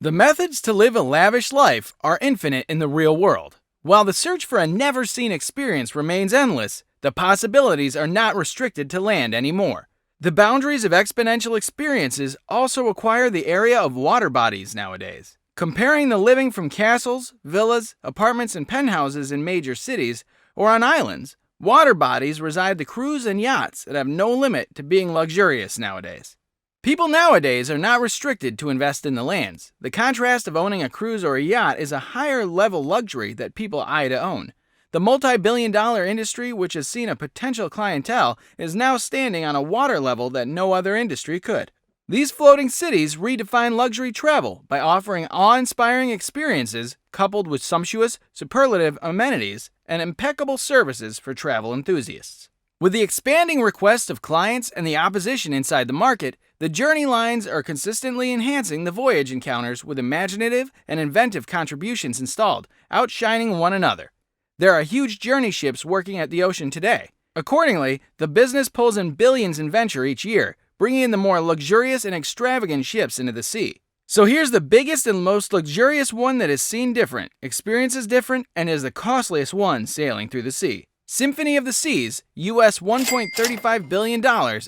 The methods to live a lavish life are infinite in the real world. While the search for a never-seen experience remains endless, the possibilities are not restricted to land anymore. The boundaries of exponential experiences also acquire the area of water bodies nowadays. Comparing the living from castles, villas, apartments, and penthouses in major cities, or on islands, water bodies reside the cruise and yachts that have no limit to being luxurious nowadays. People nowadays are not restricted to invest in the lands. The contrast of owning a cruise or a yacht is a higher level luxury that people eye to own. The multi-billion-dollar industry, which has seen a potential clientele, is now standing on a water level that no other industry could. These floating cities redefine luxury travel by offering awe-inspiring experiences coupled with sumptuous, superlative amenities and impeccable services for travel enthusiasts. With the expanding request of clients and the opposition inside the market, the journey lines are consistently enhancing the voyage encounters with imaginative and inventive contributions installed, outshining one another. There are huge journey ships working at the ocean today. Accordingly, the business pulls in billions in venture each year, bringing in the more luxurious and extravagant ships into the sea. So here's the biggest and most luxurious one that is seen different, experiences different, and is the costliest one sailing through the sea. Symphony of the Seas, US $1.35 billion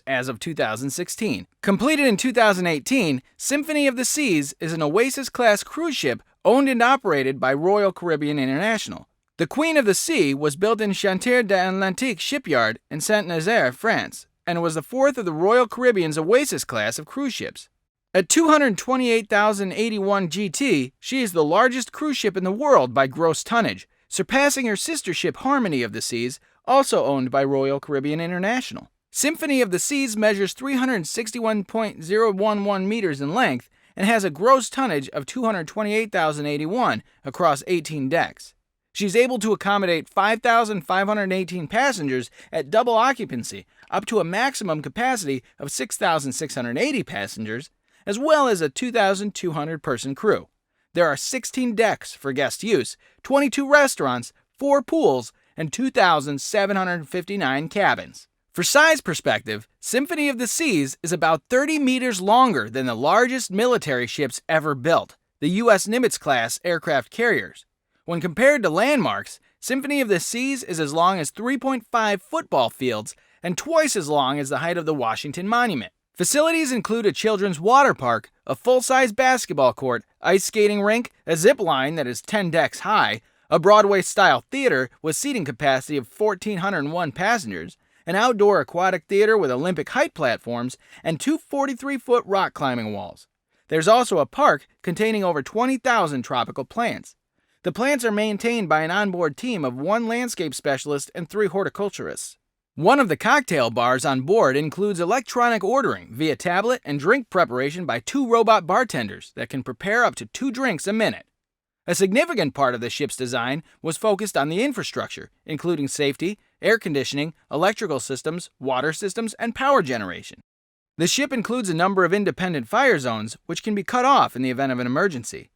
as of 2016. Completed in 2018, Symphony of the Seas is an Oasis-class cruise ship owned and operated by Royal Caribbean International. The Queen of the Sea was built in Chantier d'Atlantique shipyard in Saint-Nazaire, France, and was the fourth of the Royal Caribbean's Oasis class of cruise ships. At 228,081 GT, she is the largest cruise ship in the world by gross tonnage, surpassing her sister ship Harmony of the Seas, also owned by Royal Caribbean International. Symphony of the Seas measures 361.011 meters in length and has a gross tonnage of 228,081 across 18 decks. She's able to accommodate 5,518 passengers at double occupancy, up to a maximum capacity of 6,680 passengers, as well as a 2,200-person crew. There are 16 decks for guest use, 22 restaurants, 4 pools, and 2,759 cabins. For size perspective, Symphony of the Seas is about 30 meters longer than the largest military ships ever built, the U.S. Nimitz-class aircraft carriers. When compared to landmarks, Symphony of the Seas is as long as 3.5 football fields and twice as long as the height of the Washington Monument. Facilities include a children's water park, a full-size basketball court, ice skating rink, a zip line that is 10 decks high, a Broadway-style theater with seating capacity of 1,401 passengers, an outdoor aquatic theater with Olympic height platforms, and 2 43-foot rock climbing walls. There's also a park containing over 20,000 tropical plants. The plants are maintained by an onboard team of 1 landscape specialist and 3 horticulturists. One of the cocktail bars on board includes electronic ordering via tablet and drink preparation by 2 robot bartenders that can prepare up to 2 drinks a minute. A significant part of the ship's design was focused on the infrastructure, including safety, air conditioning, electrical systems, water systems, and power generation. The ship includes a number of independent fire zones, which can be cut off in the event of an emergency.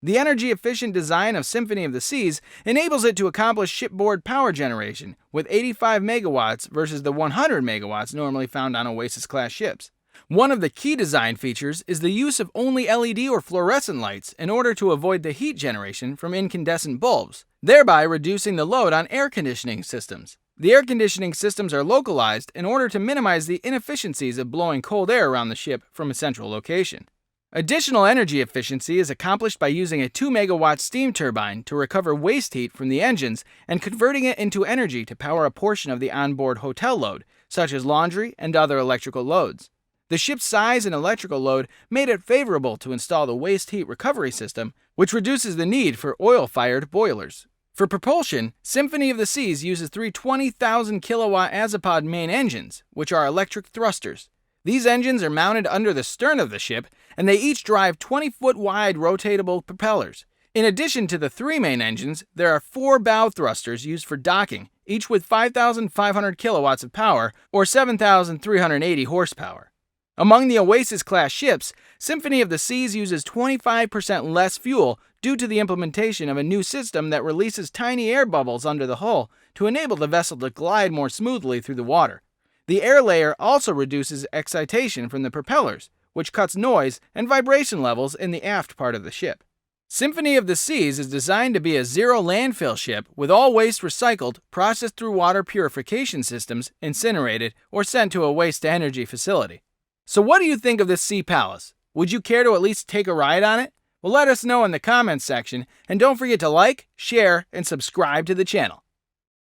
The energy-efficient design of Symphony of the Seas enables it to accomplish shipboard power generation with 85 megawatts versus the 100 megawatts normally found on Oasis-class ships. One of the key design features is the use of only LED or fluorescent lights in order to avoid the heat generation from incandescent bulbs, thereby reducing the load on air conditioning systems. The air conditioning systems are localized in order to minimize the inefficiencies of blowing cold air around the ship from a central location. Additional energy efficiency is accomplished by using a 2-megawatt steam turbine to recover waste heat from the engines and converting it into energy to power a portion of the onboard hotel load, such as laundry and other electrical loads. The ship's size and electrical load made it favorable to install the waste heat recovery system, which reduces the need for oil-fired boilers. For propulsion, Symphony of the Seas uses 3 20,000-kilowatt Azipod main engines, which are electric thrusters. These engines are mounted under the stern of the ship, and they each drive 20-foot-wide rotatable propellers. In addition to the 3 main engines, there are 4 bow thrusters used for docking, each with 5,500 kilowatts of power, or 7,380 horsepower. Among the Oasis-class ships, Symphony of the Seas uses 25% less fuel due to the implementation of a new system that releases tiny air bubbles under the hull to enable the vessel to glide more smoothly through the water. The air layer also reduces excitation from the propellers, which cuts noise and vibration levels in the aft part of the ship. Symphony of the Seas is designed to be a zero landfill ship with all waste recycled, processed through water purification systems, incinerated, or sent to a waste-to-energy facility. So what do you think of this Sea Palace? Would you care to at least take a ride on it? Well, let us know in the comments section, and don't forget to like, share, and subscribe to the channel.